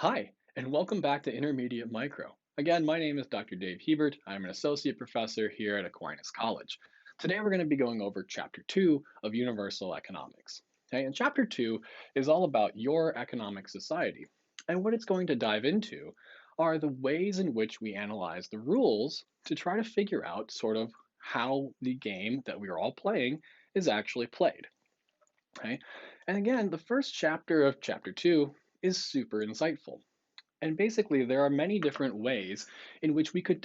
Hi, and welcome back to Intermediate Micro. Again, my name is Dr. Dave Hebert. I'm an associate professor here at Aquinas College. Today we're going to be going over Chapter 2 of Universal Economics. Okay, and Chapter 2 is all about your economic society. And what it's going to dive into are the ways in which we analyze the rules to try to figure out sort of how the game that we are all playing is actually played. Okay? And again, the first chapter of Chapter 2 is super insightful. And basically, there are many different ways in which we could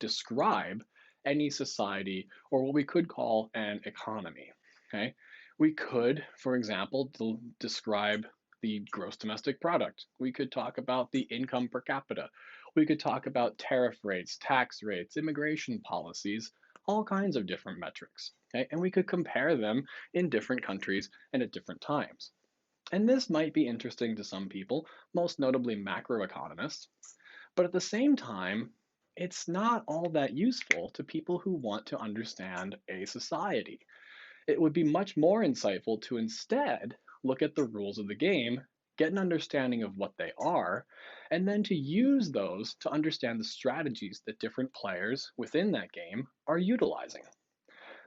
describe any society or what we could call an economy. Okay, we could, for example, describe the gross domestic product. We could talk about the income per capita. We could talk about tariff rates, tax rates, immigration policies, all kinds of different metrics. Okay, and we could compare them in different countries and at different times. And this might be interesting to some people, most notably macroeconomists, but at the same time, it's not all that useful to people who want to understand a society. It would be much more insightful to instead look at the rules of the game, get an understanding of what they are, and then to use those to understand the strategies that different players within that game are utilizing.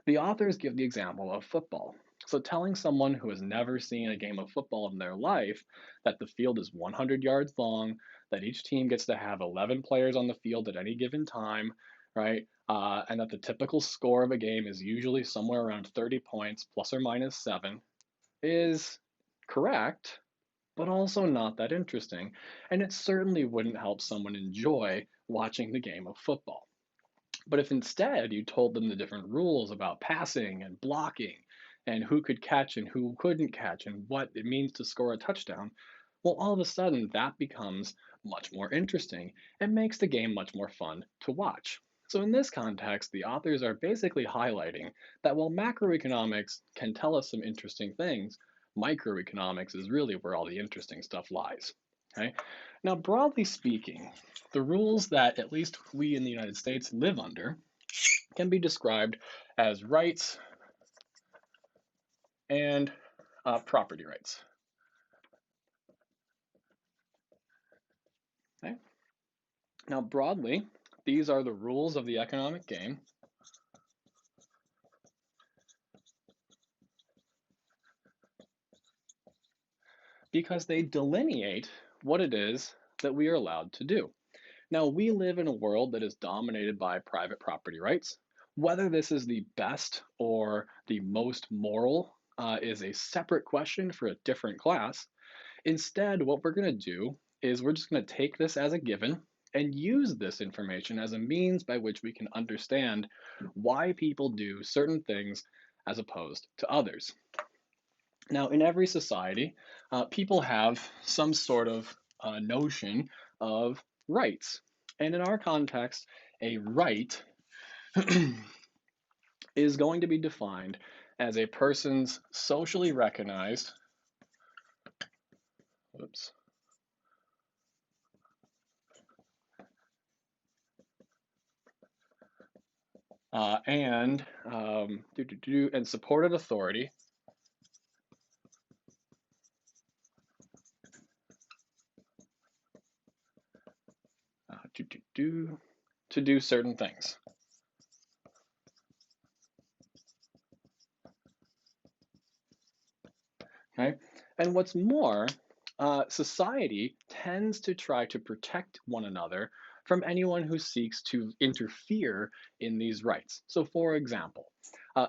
The authors give the example of football. So, telling someone who has never seen a game of football in their life that the field is 100 yards long, that each team gets to have 11 players on the field at any given time, right? And that the typical score of a game is usually somewhere around 30 points, plus or minus 7, is correct, but also not that interesting. And it certainly wouldn't help someone enjoy watching the game of football. But if instead you told them the different rules about passing and blocking and who could catch and who couldn't catch and what it means to score a touchdown, well, all of a sudden that becomes much more interesting and makes the game much more fun to watch. So, in this context, the authors are basically highlighting that while macroeconomics can tell us some interesting things, microeconomics is really where all the interesting stuff lies. Okay? Now, broadly speaking, the rules that at least we in the United States live under can be described as rights and property rights. Okay? Now, broadly, these are the rules of the economic game because they delineate what it is that we are allowed to do. Now, we live in a world that is dominated by private property rights. Whether this is the best or the most moral is a separate question for a different class. Instead, what we're going to do is we're just going to take this as a given and use this information as a means by which we can understand why people do certain things as opposed to others. Now, in every society, people have some sort of notion of rights. And in our context, a right is going to be defined as a person's socially recognized, oops, and supported authority to do certain things. Okay, and what's more, society tends to try to protect one another from anyone who seeks to interfere in these rights. So, for example,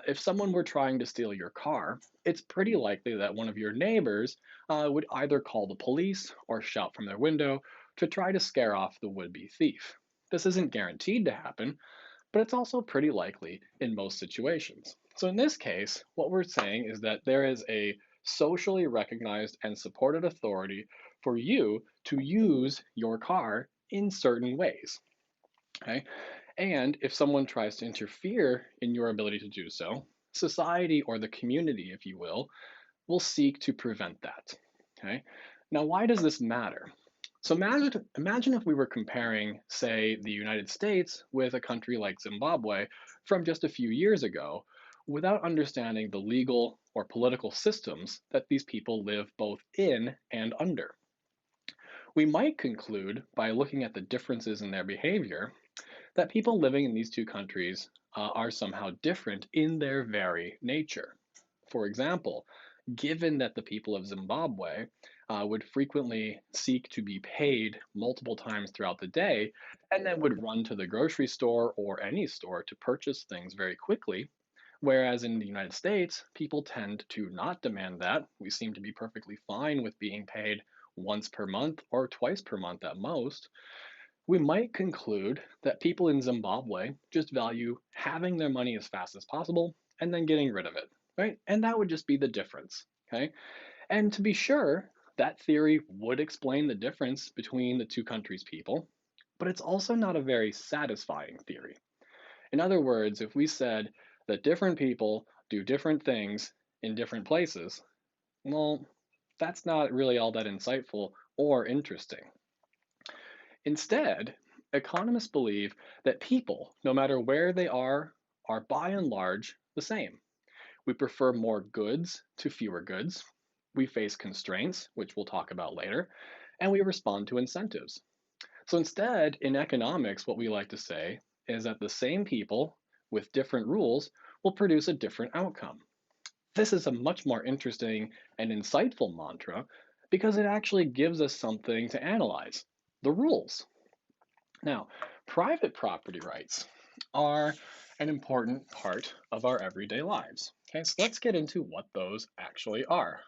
if someone were trying to steal your car, it's pretty likely that one of your neighbors would either call the police or shout from their window to try to scare off the would be thief. This isn't guaranteed to happen, but it's also pretty likely in most situations. So in this case, what we're saying is that there is a socially recognized and supported authority for you to use your car in certain ways. Okay? And if someone tries to interfere in your ability to do so, society or the community, if you will seek to prevent that. Okay? Now, why does this matter? So imagine if we were comparing, say, the United States with a country like Zimbabwe from just a few years ago without understanding the legal or political systems that these people live both in and under. We might conclude, by looking at the differences in their behavior, that people living in these two countries are somehow different in their very nature. For example, given that the people of Zimbabwe would frequently seek to be paid multiple times throughout the day and then would run to the grocery store or any store to purchase things very quickly, whereas in the United States, people tend to not demand that. We seem to be perfectly fine with being paid once per month or twice per month at most. We might conclude that people in Zimbabwe just value having their money as fast as possible and then getting rid of it, right? And that would just be the difference, okay? And to be sure, that theory would explain the difference between the two countries' people, but it's also not a very satisfying theory. In other words, if we said that different people do different things in different places, well, that's not really all that insightful or interesting. Instead, economists believe that people, no matter where they are by and large the same. We prefer more goods to fewer goods. We face constraints, which we'll talk about later, and we respond to incentives. So instead, in economics, what we like to say is that the same people with different rules will produce a different outcome. This is a much more interesting and insightful mantra because it actually gives us something to analyze: the rules. Now, private property rights are an important part of our everyday lives. Okay, so let's get into what those actually are.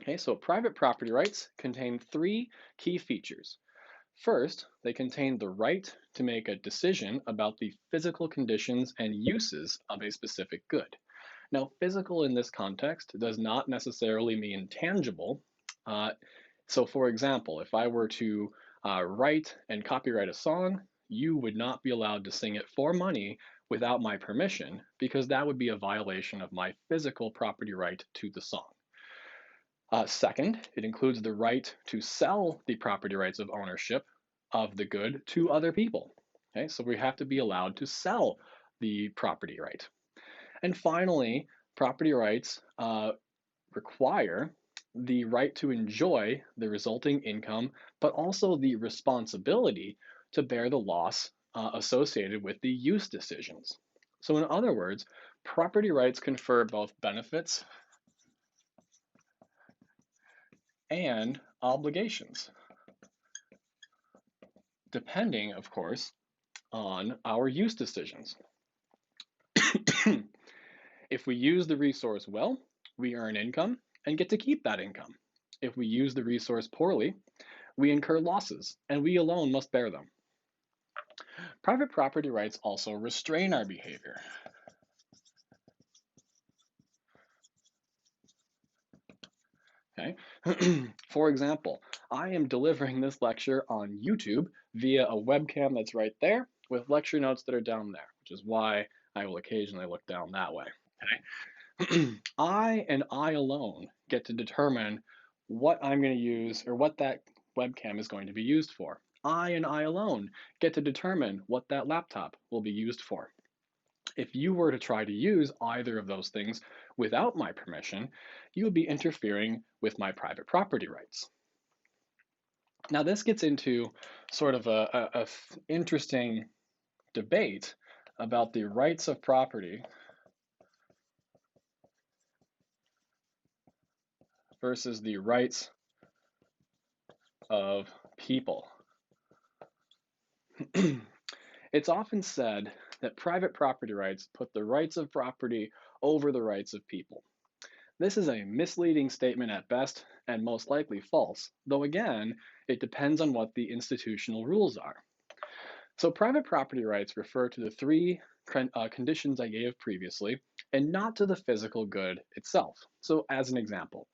Okay, so private property rights contain three key features. First, they contain the right to make a decision about the physical conditions and uses of a specific good. Now, physical in this context does not necessarily mean tangible. Uh, so, for example, if I were to write and copyright a song, you would not be allowed to sing it for money without my permission because that would be a violation of my physical property right to the song. Second, it includes the right to sell the property rights of ownership of the good to other people. Okay, so we have to be allowed to sell the property right. And finally, property rights require the right to enjoy the resulting income, but also the responsibility to bear the loss associated with the use decisions. So, in other words, property rights confer both benefits and obligations, depending, of course, on our use decisions. If we use the resource well, we earn income and get to keep that income. If we use the resource poorly, we incur losses and we alone must bear them. Private property rights also restrain our behavior. Okay? For example, I am delivering this lecture on YouTube via a webcam that's right there with lecture notes that are down there, which is why I will occasionally look down that way. Okay? I and I alone get to determine what I'm going to use or what that webcam is going to be used for. I and I alone get to determine what that laptop will be used for. If you were to try to use either of those things without my permission, you would be interfering with my private property rights. Now, this gets into sort of a interesting debate about the rights of property versus the rights of people. It's often said that private property rights put the rights of property over the rights of people. This is a misleading statement at best and most likely false, though again, it depends on what the institutional rules are. So private property rights refer to the three conditions I gave previously and not to the physical good itself. So as an example,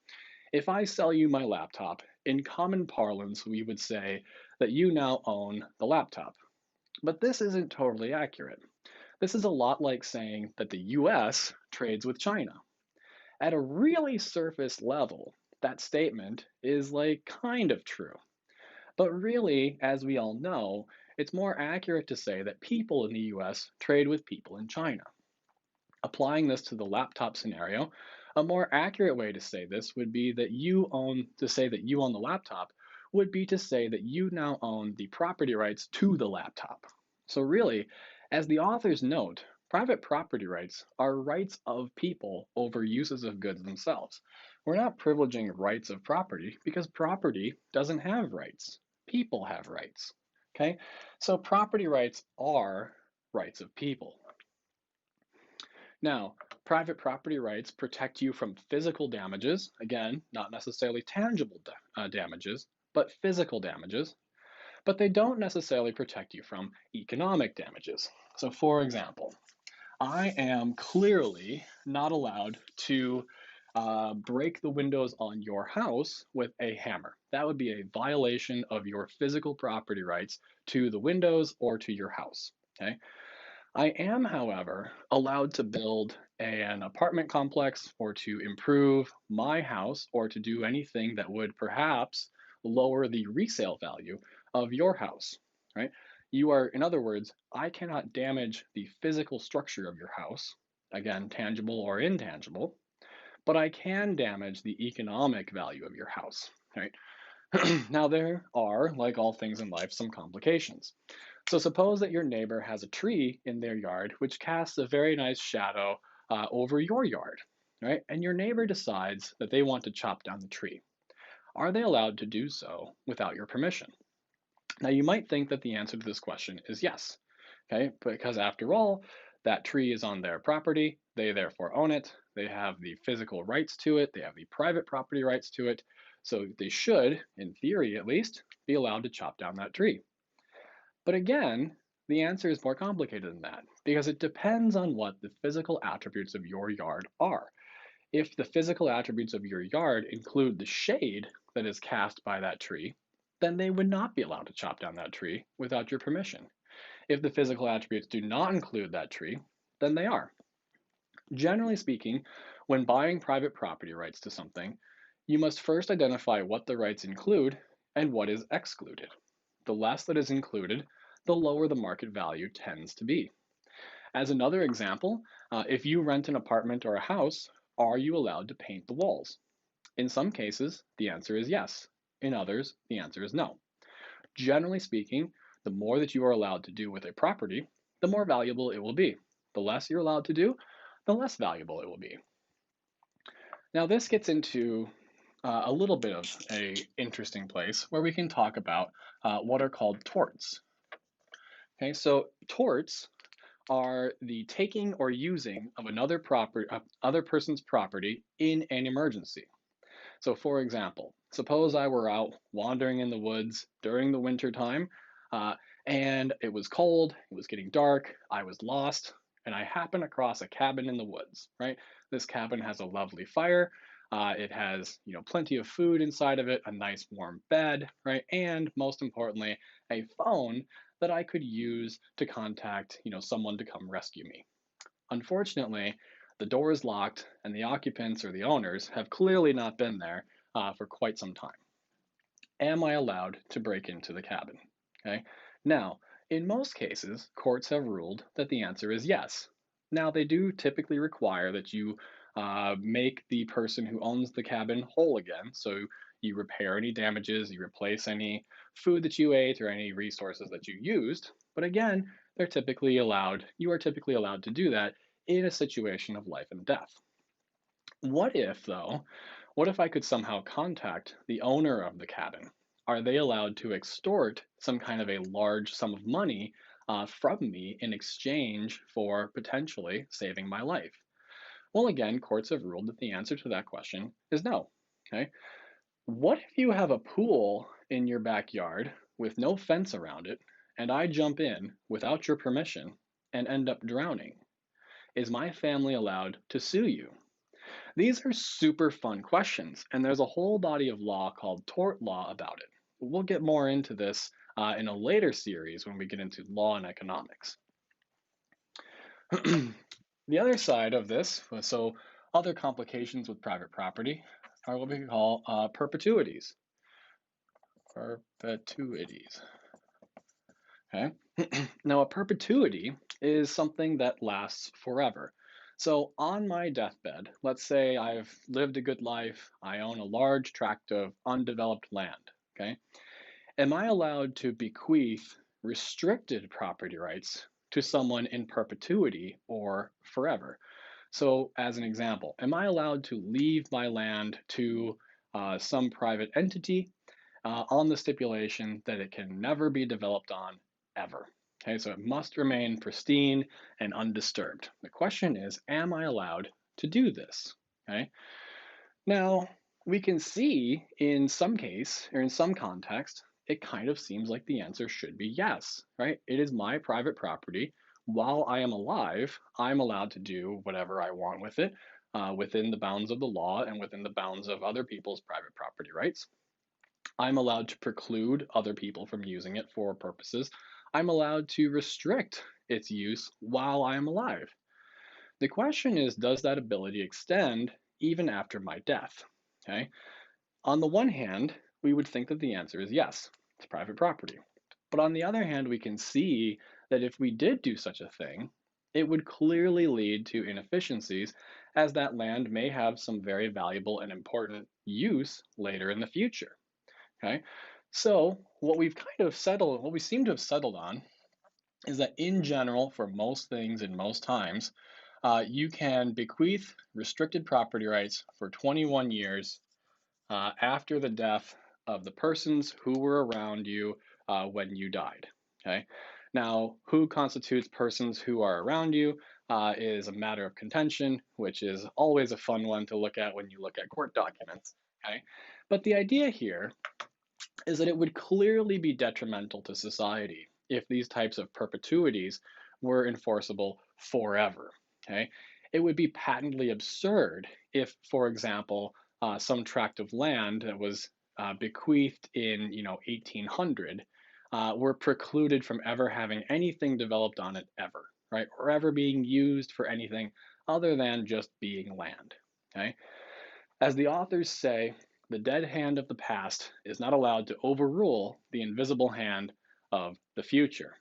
if I sell you my laptop, in common parlance, we would say that you now own the laptop. But this isn't totally accurate. This is a lot like saying that the US trades with China. At a really surface level, that statement is like kind of true. But really, as we all know, it's more accurate to say that people in the US trade with people in China. Applying this to the laptop scenario, a more accurate way to say this would be that you own the laptop would be to say that you now own the property rights to the laptop. So really, as the authors note, private property rights are rights of people over uses of goods themselves. We're not privileging rights of property because property doesn't have rights. People have rights. Okay? So property rights are rights of people. Now, private property rights protect you from physical damages, again, not necessarily tangible damages, but physical damages, but they don't necessarily protect you from economic damages. So, for example, I am clearly not allowed to break the windows on your house with a hammer. That would be a violation of your physical property rights to the windows or to your house. Okay? I am, however, allowed to build an apartment complex or to improve my house or to do anything that would perhaps lower the resale value of your house, right? In other words, I cannot damage the physical structure of your house, again, tangible or intangible, but I can damage the economic value of your house, right? Now, there are, like all things in life, some complications. So, suppose that your neighbor has a tree in their yard which casts a very nice shadow over your yard, right? And your neighbor decides that they want to chop down the tree. Are they allowed to do so without your permission? Now, you might think that the answer to this question is yes, okay? Because after all, that tree is on their property, they therefore own it, they have the physical rights to it, they have the private property rights to it, so they should, in theory at least, be allowed to chop down that tree. But again, the answer is more complicated than that because it depends on what the physical attributes of your yard are. If the physical attributes of your yard include the shade that is cast by that tree, then they would not be allowed to chop down that tree without your permission. If the physical attributes do not include that tree, then they are. Generally speaking, when buying private property rights to something, you must first identify what the rights include and what is excluded. The less that is included, the lower the market value tends to be. As another example, if you rent an apartment or a house, are you allowed to paint the walls? In some cases, the answer is yes. In others, the answer is no. Generally speaking, the more that you are allowed to do with a property, the more valuable it will be. The less you're allowed to do, the less valuable it will be. Now, this gets into a little bit of a interesting place where we can talk about what are called torts. Okay, so torts are the taking or using of other person's property in an emergency. So, for example, suppose I were out wandering in the woods during the winter time, and it was cold, it was getting dark, I was lost, and I happened across a cabin in the woods. Right, this cabin has a lovely fire. It has, plenty of food inside of it, a nice warm bed, right, and most importantly, a phone that I could use to contact, someone to come rescue me. Unfortunately, the door is locked and the occupants or the owners have clearly not been there for quite some time. Am I allowed to break into the cabin? Okay. Now, in most cases, courts have ruled that the answer is yes. Now, they do typically require that you make the person who owns the cabin whole again. So you repair any damages, you replace any food that you ate or any resources that you used. But again, you are typically allowed to do that in a situation of life and death. What if, though, what if I could somehow contact the owner of the cabin? Are they allowed to extort some kind of a large sum of money from me in exchange for potentially saving my life? Well, again, courts have ruled that the answer to that question is no. Okay. What if you have a pool in your backyard with no fence around it, and I jump in without your permission and end up drowning? Is my family allowed to sue you? These are super fun questions, and there's a whole body of law called tort law about it. We'll get more into this in a later series when we get into law and economics. The other side of this, so other complications with private property, are what we call perpetuities. Perpetuities. Okay. Now, a perpetuity is something that lasts forever. So, on my deathbed, let's say I've lived a good life, I own a large tract of undeveloped land, okay? Am I allowed to bequeath restricted property rights to someone in perpetuity or forever? So, as an example, am I allowed to leave my land to some private entity on the stipulation that it can never be developed on ever? Okay, so it must remain pristine and undisturbed. The question is, am I allowed to do this? Okay. Now, we can see in some case or in some context, it kind of seems like the answer should be yes, right? It is my private property. While I am alive, I'm allowed to do whatever I want with it within the bounds of the law and within the bounds of other people's private property rights. I'm allowed to preclude other people from using it for purposes. I'm allowed to restrict its use while I am alive. The question is, does that ability extend even after my death? Okay. On the one hand, we would think that the answer is yes, it's private property. But on the other hand, we can see that if we did do such a thing, it would clearly lead to inefficiencies, as that land may have some very valuable and important use later in the future. Okay, so what we seem to have settled on is that in general, for most things and most times, you can bequeath restricted property rights for 21 years after the death of the persons who were around you when you died. Okay. Now, who constitutes persons who are around you is a matter of contention, which is always a fun one to look at when you look at court documents. Okay. But the idea here is that it would clearly be detrimental to society if these types of perpetuities were enforceable forever. Okay, it would be patently absurd if, for example, some tract of land that was bequeathed in 1800 were precluded from ever having anything developed on it ever, right, or ever being used for anything other than just being land. Okay, as the authors say, the dead hand of the past is not allowed to overrule the invisible hand of the future.